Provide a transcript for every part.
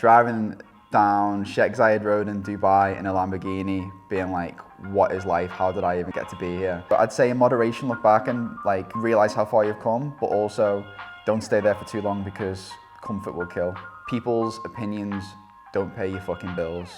driving down Sheikh Zayed Road in Dubai in a Lamborghini, being like, what is life? How did I even get to be here? But I'd say in moderation, look back and like realize how far you've come, but also don't stay there for too long because comfort will kill. People's opinions don't pay your fucking bills.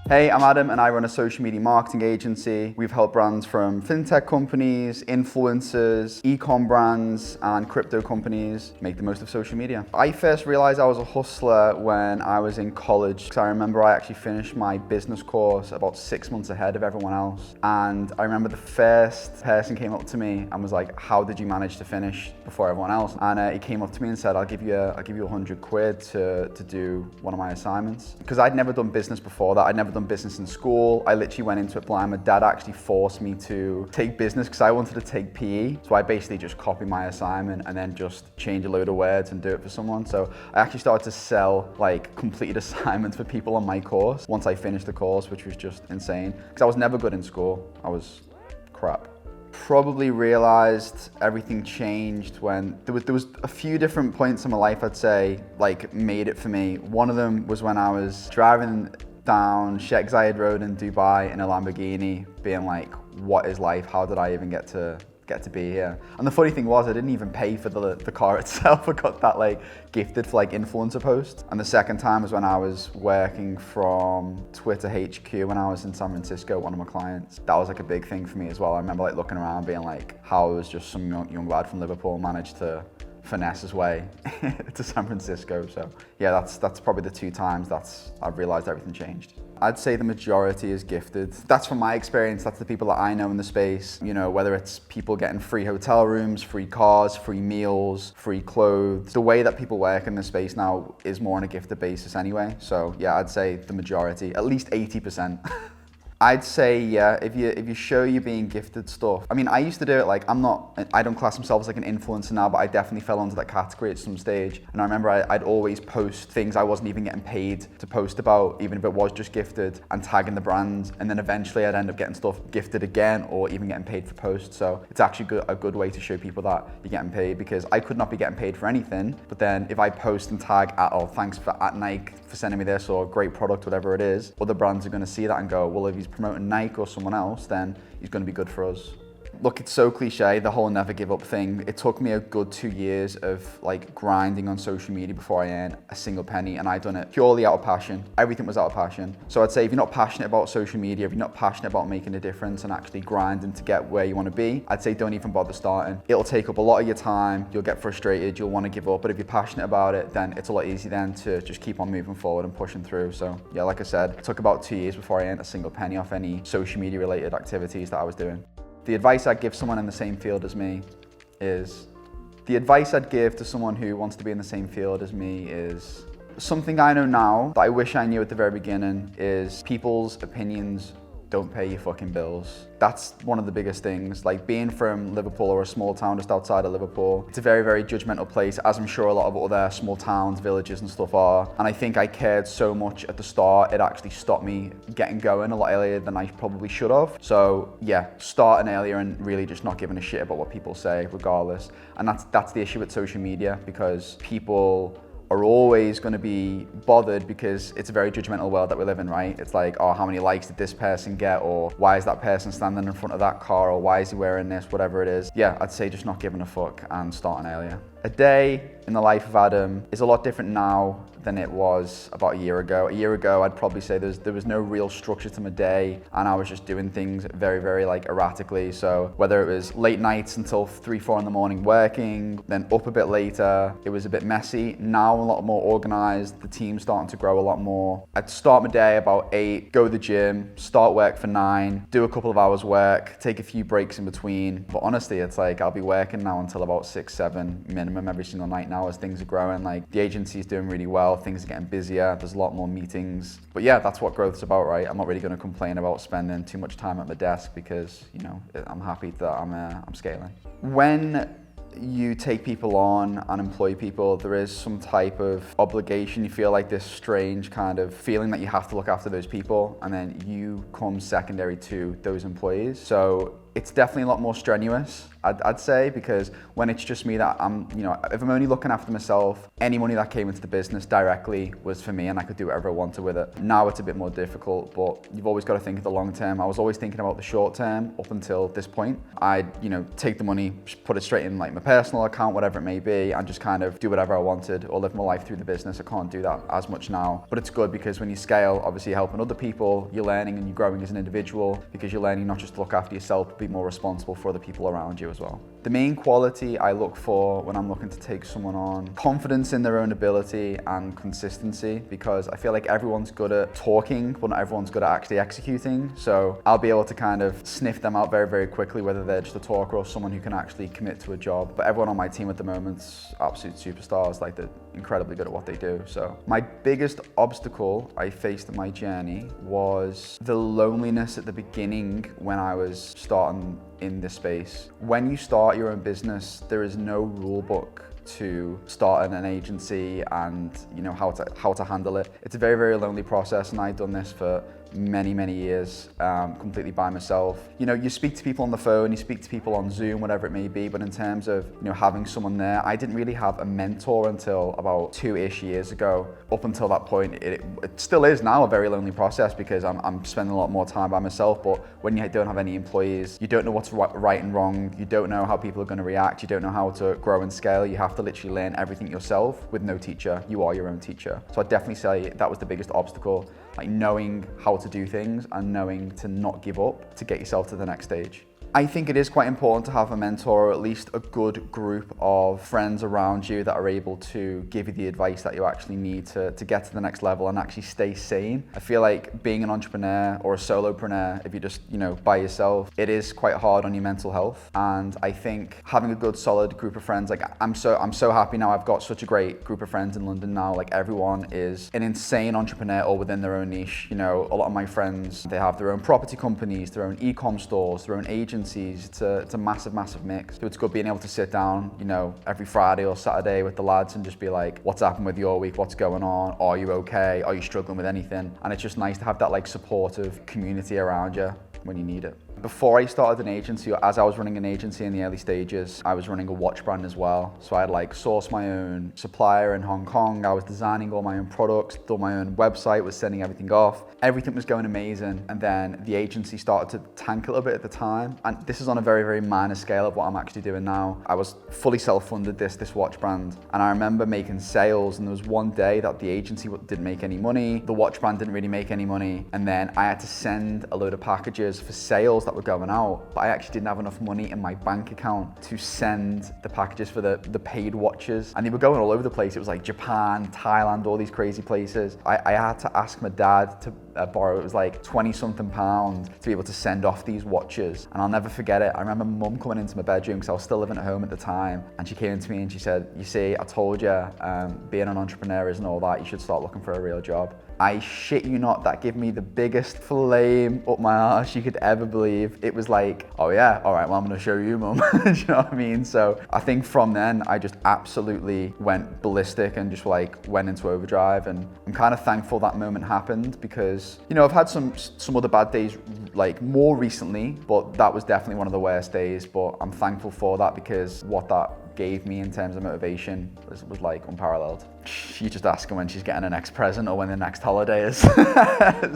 Hey, I'm Adam and I run a social media marketing agency. We've helped brands from fintech companies, influencers, e-com brands, and crypto companies make the most of social media. I first realized I was a hustler when I was in college. So I remember I actually finished my business course about 6 months ahead of everyone else. And I remember the first person came up to me and was like, how did you manage to finish before everyone else? And he came up to me and said, I'll give you 100 quid to do one of my assignments. Because I'd never done business before that. I'd never done business in school. I literally went into it blind. My dad actually forced me to take business because I wanted to take PE. So I basically just copied my assignment and then just change a load of words and do it for someone. So I actually started to sell like completed assignments for people on my course once I finished the course, which was just insane because I was never good in school. I was crap. Probably realized everything changed when there was a few different points in my life, I'd say, like made it for me. One of them was when I was driving down Sheikh Zayed Road in Dubai in a Lamborghini, being like, what is life? How did I even get to be here? And the funny thing was I didn't even pay for the car itself. I got that like gifted for like influencer posts. And the second time was when I was working from Twitter HQ when I was in San Francisco, one of my clients. That was like a big thing for me as well. I remember like looking around being like, how was just some young lad from Liverpool managed to finesse his way to San Francisco. So yeah, that's probably the two times I've realized everything changed. I'd say the majority is gifted. That's from my experience. That's the people that I know in the space. You know, whether it's people getting free hotel rooms, free cars, free meals, free clothes. The way that people work in the space now is more on a gifted basis anyway. So yeah, I'd say the majority, at least 80%. I'd say, yeah, if you show you're being gifted stuff. I mean, I used to do it like, I don't class myself as like an influencer now, but I definitely fell into that category at some stage. And I remember I'd always post things I wasn't even getting paid to post about, even if it was just gifted, and tagging the brand. And then eventually I'd end up getting stuff gifted again or even getting paid for posts. So it's actually a good way to show people that you're getting paid, because I could not be getting paid for anything. But then if I post and tag thanks at Nike for sending me this, or great product, whatever it is, other brands are going to see that and go, well, if he's promoting Nike or someone else, then he's going to be good for us. Look, it's so cliche, the whole never give up thing. It took me a good 2 years of like grinding on social media before I earned a single penny, and I'd done it purely out of passion. Everything was out of passion. So I'd say if you're not passionate about social media, if you're not passionate about making a difference and actually grinding to get where you want to be, I'd say don't even bother starting. It'll take up a lot of your time, you'll get frustrated, you'll want to give up, but if you're passionate about it, then it's a lot easier then to just keep on moving forward and pushing through. So yeah, like I said, it took about 2 years before I earned a single penny off any social media related activities that I was doing. The advice I'd give someone in the same field as me is, someone who wants to be in the same field as me is, something I know now that I wish I knew at the very beginning is people's opinions don't pay your fucking bills. That's one of the biggest things. Like being from Liverpool or a small town just outside of Liverpool, it's a very, very judgmental place, as I'm sure a lot of other small towns, villages and stuff are. And I think I cared so much at the start, it actually stopped me getting going a lot earlier than I probably should have. So yeah, starting earlier and really just not giving a shit about what people say regardless. And that's the issue with social media, because people are always going to be bothered because it's a very judgmental world that we live in, right? It's like, oh, how many likes did this person get? Or why is that person standing in front of that car? Or why is he wearing this? Whatever it is. Yeah, I'd say just not giving a fuck and starting earlier. A day in the life of Adam is a lot different now than it was about a year ago. A year ago, I'd probably say there was no real structure to my day, and I was just doing things very, very like erratically. So whether it was late nights until 3, 4 in the morning working, then up a bit later, it was a bit messy. Now I'm a lot more organized. The team's starting to grow a lot more. I'd start my day about 8, go to the gym, start work for 9, do a couple of hours work, take a few breaks in between. But honestly, it's like I'll be working now until about 6, 7 minimum every single night now as things are growing. Like the agency is doing really well, things are getting busier, there's a lot more meetings. But yeah, that's what growth's about, right? I'm not really going to complain about spending too much time at my desk because, you know, I'm happy that I'm scaling. When you take people on and employ people, there is some type of obligation. You feel like this strange kind of feeling that you have to look after those people, and then you come secondary to those employees. So It's definitely a lot more strenuous, I'd say, because when it's just me that if I'm only looking after myself, any money that came into the business directly was for me and I could do whatever I wanted with it. Now it's a bit more difficult, but you've always got to think of the long term. I was always thinking about the short term up until this point. I'd, take the money, put it straight in like my personal account, whatever it may be, and just kind of do whatever I wanted or live my life through the business. I can't do that as much now, but it's good because when you scale, obviously you're helping other people, you're learning and you're growing as an individual because you're learning not just to look after yourself, but be more responsible for other people around you as well. The main quality I look for when I'm looking to take someone on, confidence in their own ability and consistency, because I feel like everyone's good at talking, but not everyone's good at actually executing. So I'll be able to kind of sniff them out very, very quickly, whether they're just a talker or someone who can actually commit to a job. But everyone on my team at the moment's absolute superstars, like they're incredibly good at what they do. So my biggest obstacle I faced in my journey was the loneliness at the beginning when I was starting in this space. When you start your own business, there is no rule book to start an agency and how to handle it. It's a very, very lonely process, and I've done this for many years completely by myself. You speak to people on the phone, you speak to people on Zoom, whatever it may be, but in terms of having someone there, I didn't really have a mentor until about 2-ish years ago. Up until that point, it still is now a very lonely process because I'm spending a lot more time by myself. But when you don't have any employees, you don't know what's right and wrong, you don't know how people are going to react, you don't know how to grow and scale. You have to literally learn everything yourself with no teacher. You are your own teacher. So I'd definitely say that was the biggest obstacle, like knowing how to do things and knowing to not give up to get yourself to the next stage. I think it is quite important to have a mentor, or at least a good group of friends around you that are able to give you the advice that you actually need to get to the next level and actually stay sane. I feel like being an entrepreneur or a solopreneur, if you're just, by yourself, it is quite hard on your mental health. And I think having a good, solid group of friends, like I'm so happy now. I've got such a great group of friends in London now. Like everyone is an insane entrepreneur or within their own niche. A lot of my friends, they have their own property companies, their own e-com stores, their own agencies. It's a massive mix. So it's good being able to sit down, every Friday or Saturday with the lads and just be like, what's happened with your week? What's going on? Are you okay? Are you struggling with anything? And it's just nice to have that like supportive community around you when you need it. Before I started an agency, or as I was running an agency in the early stages, I was running a watch brand as well. So I'd like sourced my own supplier in Hong Kong. I was designing all my own products, done my own website, was sending everything off. Everything was going amazing. And then the agency started to tank a little bit at the time. And this is on a very, very minor scale of what I'm actually doing now. I was fully self-funded this watch brand. And I remember making sales, and there was one day that the agency didn't make any money. The watch brand didn't really make any money. And then I had to send a load of packages for sales that were going out, but I actually didn't have enough money in my bank account to send the packages for the paid watches, and they were going all over the place. It was like Japan, Thailand, all these crazy places. I had to ask my dad to borrow, it was like 20 something pounds to be able to send off these watches, and I'll never forget it. I remember mum coming into my bedroom because I was still living at home at the time, and she came into me and she said, you see, I told you being an entrepreneur isn't all that, you should start looking for a real job. I shit you not, that gave me the biggest flame up my arse you could ever believe. It was like, oh yeah, all right, well, I'm gonna show you, mum. Do you know what I mean? So I think from then, I just absolutely went ballistic and just like went into overdrive. And I'm kind of thankful that moment happened because, I've had some other bad days like more recently, but that was definitely one of the worst days. But I'm thankful for that because what that gave me in terms of motivation was like unparalleled. You just ask her when she's getting her next present or when the next holiday is.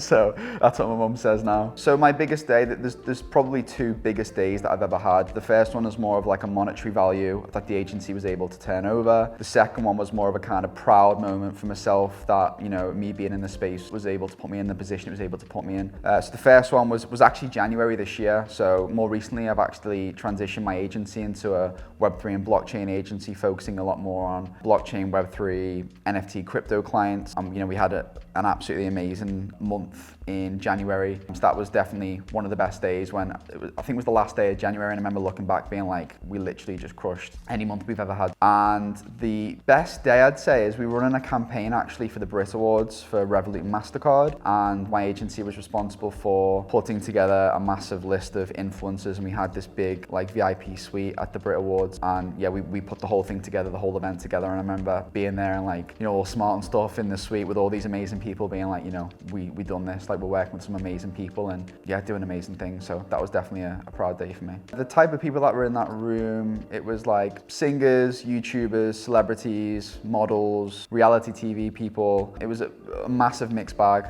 So that's what my mum says now. So my biggest day, there's probably two biggest days that I've ever had. The first one is more of like a monetary value that the agency was able to turn over. The second one was more of a kind of proud moment for myself that, me being in the space was able to put me in the position it was able to put me in. So the first one was actually January this year. So more recently, I've actually transitioned my agency into a Web3 and blockchain agency, focusing a lot more on blockchain, Web3, NFT crypto clients. We had an absolutely amazing month in January. So that was definitely one of the best days when, I think it was the last day of January, and I remember looking back being like, we literally just crushed any month we've ever had. And the best day I'd say is we were running a campaign actually for the Brit Awards for Revolut and MasterCard, and my agency was responsible for putting together a massive list of influencers, and we had this big like VIP suite at the Brit Awards, and yeah, we put the whole thing together, the whole event together, and I remember being there and like, you know, all smart and stuff in the suite with all these amazing people being like, you know, we done this, like we're working with some amazing people and yeah, doing amazing things. So that was definitely a proud day for me. The type of people that were in that room, it was like singers, YouTubers, celebrities, models, reality TV people. It was a massive mixed bag.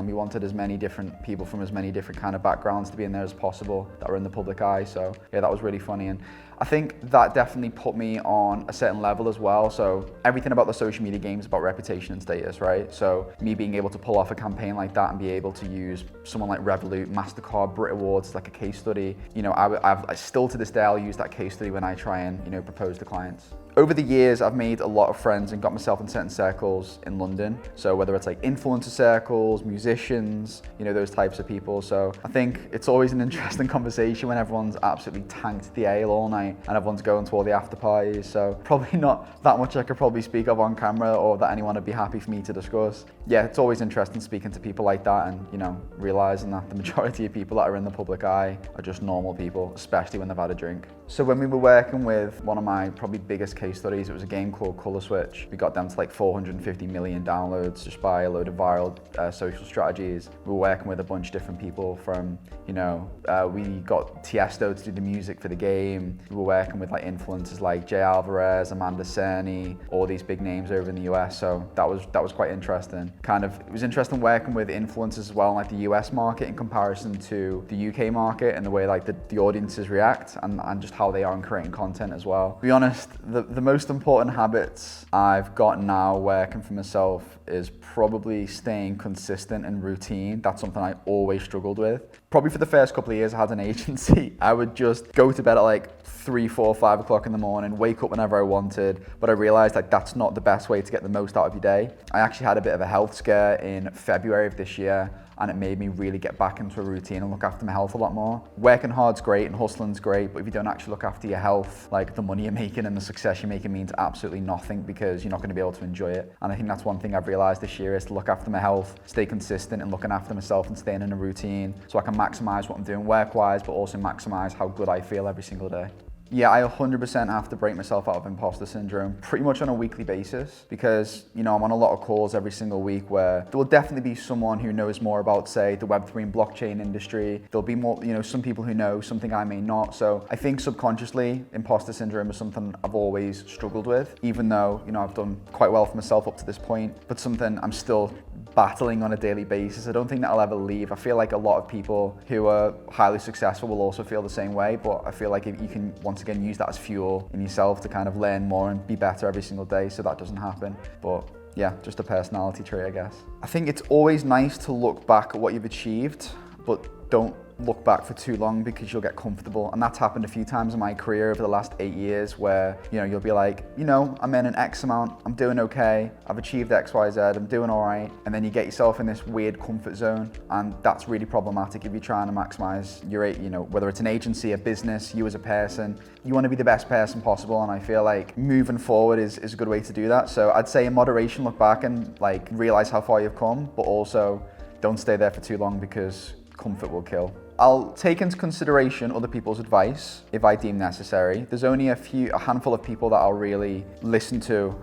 We wanted as many different people from as many different kind of backgrounds to be in there as possible that were in the public eye. So yeah, that was really funny. And I think that definitely put me on a certain level as well. So everything about the social media game is about reputation and status, right? So me being able to pull off a campaign like that and be able to use someone like Revolut, MasterCard, Brit Awards as like a case study, you know, I still to this day, I'll use that case study when I try and, you know, propose to clients. Over the years, I've made a lot of friends and got myself in certain circles in London. So whether it's like influencer circles, musicians, you know, those types of people. So I think it's always an interesting conversation when everyone's absolutely tanked the ale all night and everyone's going to all the after parties. So probably not that much I could probably speak of on camera or that anyone would be happy for me to discuss. Yeah, it's always interesting speaking to people like that and, you know, realizing that the majority of people that are in the public eye are just normal people, especially when they've had a drink. So when we were working with one of my probably biggest case studies, it was a game called Color Switch. We got them to like 450 million downloads just by a load of viral social strategies. We were working with a bunch of different people from, you know, we got Tiesto to do the music for the game. We were working with like influencers like Jay Alvarez, Amanda Cerny, all these big names over in the US. So that was quite interesting. It was interesting working with influencers as well in like the US market in comparison to the UK market and the way like the audiences react and just how they are in creating content as well. To be honest, the most important habits I've got now working for myself is probably staying consistent and routine. That's something I always struggled with. Probably for the first couple of years I had an agency, I would just go to bed at like 3, 4, 5 o'clock in the morning, wake up whenever I wanted, but I realized like that's not the best way to get the most out of your day. I actually had a bit of a health scare in February of this year, and it made me really get back into a routine and look after my health a lot more. Working hard's great and hustling's great, but if you don't actually look after your health, like the money you're making and the success you're making means absolutely nothing because you're not gonna be able to enjoy it. And I think that's one thing I've realized this year is to look after my health, stay consistent and looking after myself and staying in a routine so I can maximize what I'm doing work-wise, but also maximize how good I feel every single day. Yeah, I 100% have to break myself out of imposter syndrome pretty much on a weekly basis because, you know, I'm on a lot of calls every single week where there will definitely be someone who knows more about, say, the Web3 and blockchain industry. There'll be more, you know, some people who know something I may not. So I think subconsciously, imposter syndrome is something I've always struggled with, even though, you know, I've done quite well for myself up to this point, but something I'm still battling on a daily basis. I don't think that'll ever leave. I feel like a lot of people who are highly successful will also feel the same way, but I feel like if you can once again use that as fuel in yourself to kind of learn more and be better every single day so that doesn't happen. But yeah, just a personality trait, I guess. I think it's always nice to look back at what you've achieved, but don't look back for too long because you'll get comfortable. And that's happened a few times in my career over the last 8 years where, you know, you'll be like, you know, I'm in an X amount, I'm doing okay, I've achieved X, Y, Z, I'm doing all right. And then you get yourself in this weird comfort zone. And that's really problematic if you're trying to maximize your, you know, whether it's an agency, a business, you as a person, you want to be the best person possible. And I feel like moving forward is a good way to do that. So I'd say in moderation, look back and like realize how far you've come, but also don't stay there for too long because comfort will kill. I'll take into consideration other people's advice if I deem necessary. There's only a handful of people that I'll really listen to.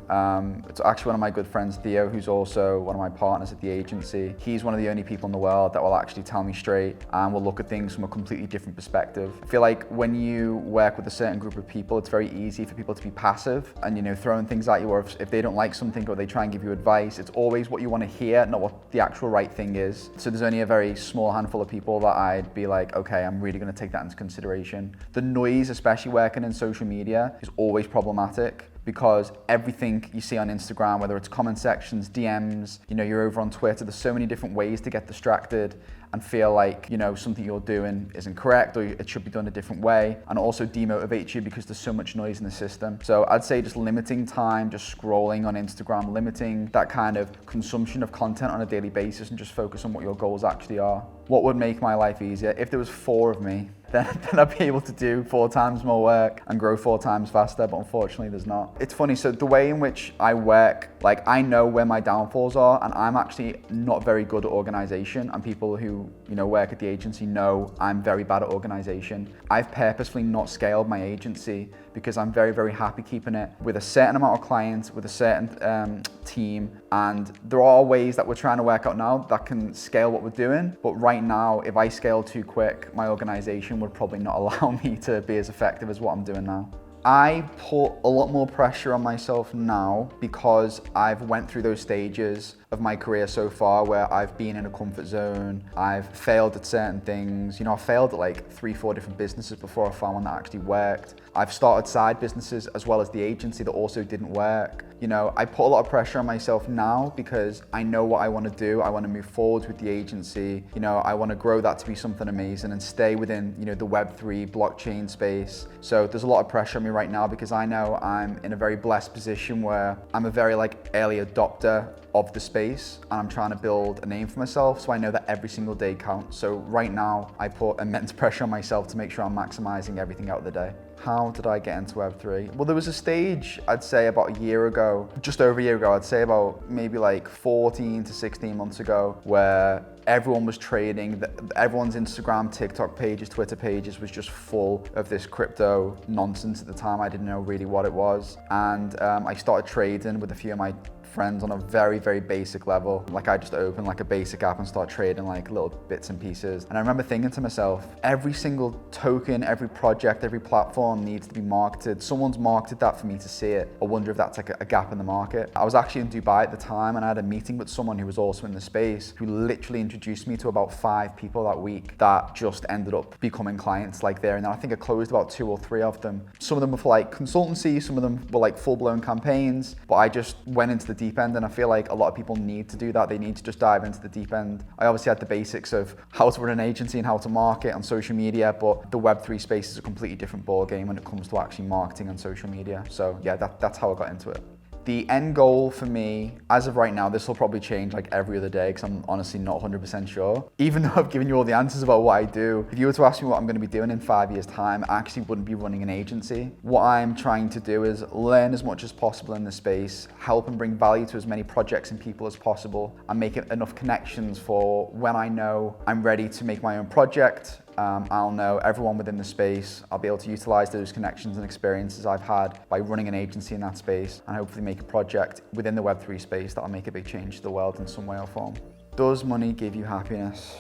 It's actually one of my good friends, Theo, who's also one of my partners at the agency. He's one of the only people in the world that will actually tell me straight and will look at things from a completely different perspective. I feel like when you work with a certain group of people, it's very easy for people to be passive and, you know, throwing things at you, or if they don't like something or they try and give you advice, it's always what you want to hear, not what the actual right thing is. So there's only a very small handful of people that I'd be like, okay, I'm really going to take that into consideration. The noise, especially working in social media, is always problematic because everything you see on Instagram, whether it's comment sections, DMs, you know, you're over on Twitter, there's so many different ways to get distracted and feel like, you know, something you're doing isn't correct or it should be done a different way, and also demotivates you because there's so much noise in the system. So I'd say just limiting time, just scrolling on Instagram, limiting that kind of consumption of content on a daily basis and just focus on what your goals actually are. What would make my life easier? If there was 4 of me, then I'd be able to do 4 times more work and grow 4 times faster, but unfortunately there's not. It's funny, so the way in which I work, like I know where my downfalls are and I'm actually not very good at organization, and people who, you know, work at the agency know I'm very bad at organization. I've purposefully not scaled my agency because I'm very, very happy keeping it with a certain amount of clients, with a certain team. And there are ways that we're trying to work out now that can scale what we're doing. But right now, if I scale too quick, my organization would probably not allow me to be as effective as what I'm doing now. I put a lot more pressure on myself now because I've went through those stages of my career so far where I've been in a comfort zone, I've failed at certain things. You know, I failed at like 3-4 different businesses before I found one that actually worked. I've started side businesses as well as the agency that also didn't work. You know, I put a lot of pressure on myself now because I know what I want to do. I want to move forward with the agency. You know, I want to grow that to be something amazing and stay within, you know, the Web3 blockchain space. So there's a lot of pressure on me right now because I know I'm in a very blessed position where I'm a very like early adopter of the space and I'm trying to build a name for myself, so I know that every single day counts. So right now I put immense pressure on myself to make sure I'm maximizing everything out of the day. How did I get into Web3? Well, there was a stage, I'd say about a year ago, just over a year ago, I'd say about maybe like 14 to 16 months ago, where everyone was trading. Everyone's Instagram, TikTok pages, Twitter pages was just full of this crypto nonsense at the time. I didn't know really what it was. And I started trading with a few of my friends on a very, very basic level. Like I just opened like a basic app and start trading like little bits and pieces. And I remember thinking to myself, every single token, every project, every platform needs to be marketed. Someone's marketed that for me to see it. I wonder if that's like a gap in the market. I was actually in Dubai at the time and I had a meeting with someone who was also in the space who literally introduced me to about 5 people that week that just ended up becoming clients like there. And then I think I closed about 2 or 3 of them. Some of them were for like consultancy, some of them were like full-blown campaigns, but I just went into the deep end, and I feel like a lot of people need to do that. They need to just dive into the deep end. I obviously had the basics of how to run an agency and how to market on social media, but the Web3 space is a completely different ballgame when it comes to actually marketing on social media. So yeah, that's how I got into it. The end goal for me, as of right now, this will probably change like every other day because I'm honestly not 100% sure. Even though I've given you all the answers about what I do, if you were to ask me what I'm going to be doing in 5 years' time, I actually wouldn't be running an agency. What I'm trying to do is learn as much as possible in the space, help and bring value to as many projects and people as possible, and make enough connections for when I know I'm ready to make my own project. I'll know everyone within the space. I'll be able to utilize those connections and experiences I've had by running an agency in that space and hopefully make a project within the Web3 space that'll make a big change to the world in some way or form. Does money give you happiness?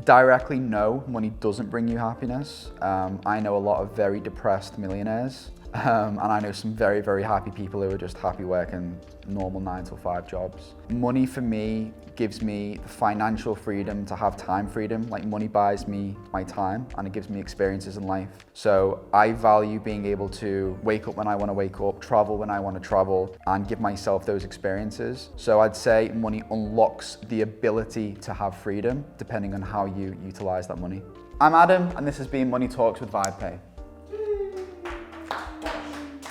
Directly, no, money doesn't bring you happiness. I know a lot of very depressed millionaires. And I know some very, very happy people who are just happy working normal 9 to 5 jobs. Money for me gives me the financial freedom to have time freedom. Like money buys me my time and it gives me experiences in life. So I value being able to wake up when I want to wake up, travel when I want to travel, and give myself those experiences. So I'd say money unlocks the ability to have freedom depending on how you utilize that money. I'm Adam and this has been Money Talks with VibePay.